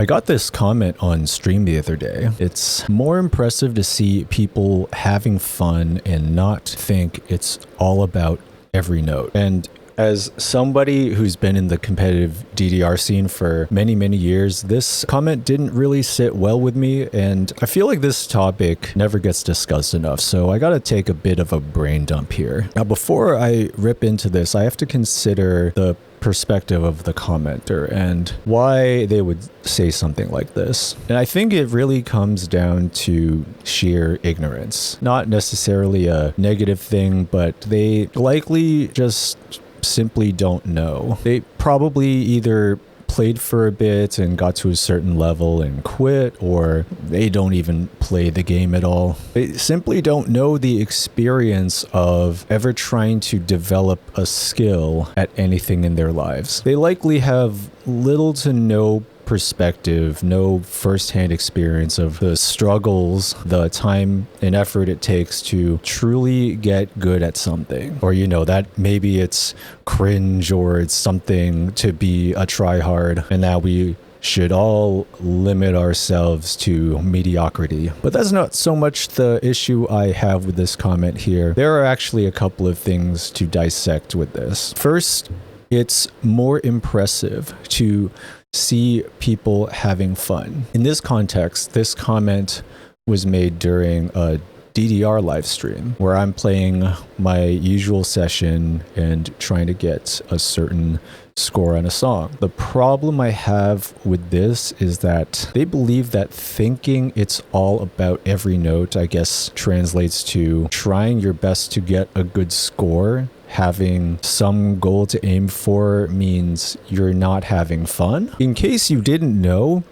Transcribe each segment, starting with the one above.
I got this comment on stream the other day. It's more impressive to see people having fun and not think it's all about every note. And as somebody who's been in the competitive DDR scene for many, many years, this comment didn't really sit well with me, and I feel like this topic never gets discussed enough, so I gotta take a bit of a brain dump here. Now, before I rip into this, I have to consider the perspective of the commenter and why they would say something like this. And I think it really comes down to sheer ignorance. Not necessarily a negative thing, but they likely just simply don't know. They probably either played for a bit and got to a certain level and quit, or they don't even play the game at all. They simply don't know the experience of ever trying to develop a skill at anything in their lives. They likely have little to no perspective, no firsthand experience of the struggles, the time and effort it takes to truly get good at something. Or, that maybe it's cringe or it's something to be a tryhard, and that we should all limit ourselves to mediocrity. But that's not so much the issue I have with this comment here. There are actually a couple of things to dissect with this. First, it's more impressive to see people having fun. In this context, this comment was made during a DDR live stream where I'm playing my usual session and trying to get a certain score on a song. The problem I have with this is that they believe that thinking it's all about every note, I guess, translates to trying your best to get a good score. Having some goal to aim for means you're not having fun. In case you didn't know,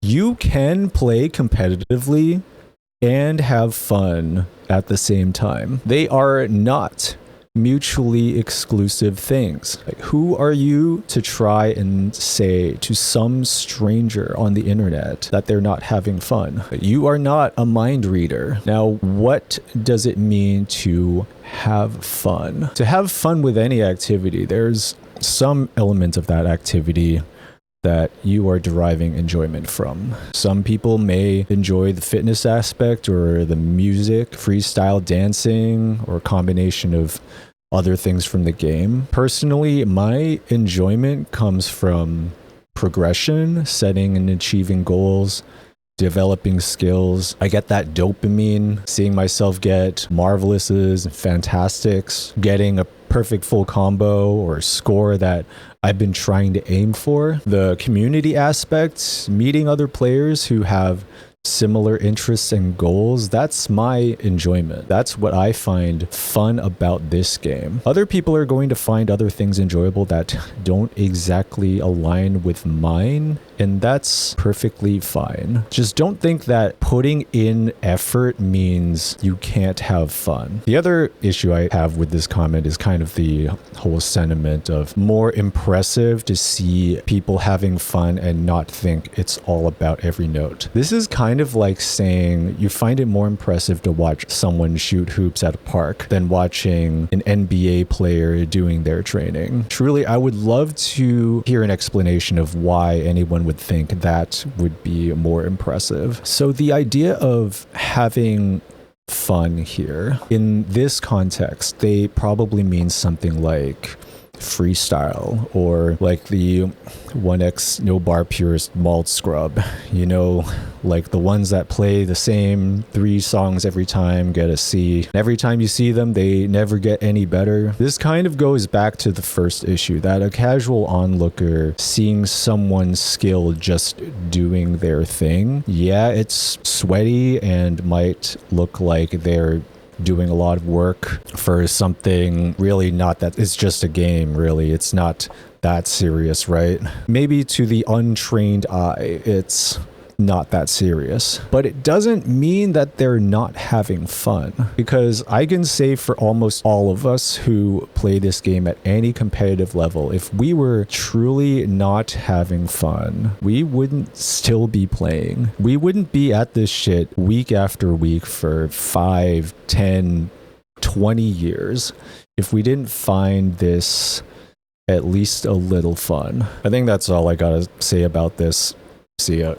you can play competitively and have fun at the same time. They are not mutually exclusive things. Like, who are you to try and say to some stranger on the internet that they're not having fun? You are not a mind reader. Now, what does it mean to have fun? To have fun with any activity, there's some element of that activity that you are deriving enjoyment from. Some people may enjoy the fitness aspect or the music, freestyle dancing, or a combination of other things from the game. Personally, my enjoyment comes from progression, setting and achieving goals, developing skills. I get that dopamine, seeing myself get marvelouses and fantastics, getting a perfect full combo or score that I've been trying to aim for. The community aspect, meeting other players who have similar interests and goals, that's my enjoyment. That's what I find fun about this game. Other people are going to find other things enjoyable that don't exactly align with mine, and that's perfectly fine. Just don't think that putting in effort means you can't have fun. The other issue I have with this comment is kind of the whole sentiment of more impressive to see people having fun and not think it's all about every note. This is kind of like saying you find it more impressive to watch someone shoot hoops at a park than watching an NBA player doing their training. Truly, I would love to hear an explanation of why anyone would think that would be more impressive. So the idea of having fun here, in this context, they probably mean something like freestyle, or like the 1x no bar purist malt scrub, like the ones that play the same 3 songs every time, get a C. Every time you see them, they never get any better. This kind of goes back to the first issue, that a casual onlooker seeing someone's skill just doing their thing, yeah, it's sweaty and might look like they're doing a lot of work for something really not that. It's just a game, really. It's not that serious, right? Maybe to the untrained eye, it's not that serious, but it doesn't mean that they're not having fun, because I can say for almost all of us who play this game at any competitive level, if we were truly not having fun, we wouldn't still be playing. We wouldn't be at this shit week after week for 5, 10, 20 years if we didn't find this at least a little fun. I think that's all I gotta say about this. See ya.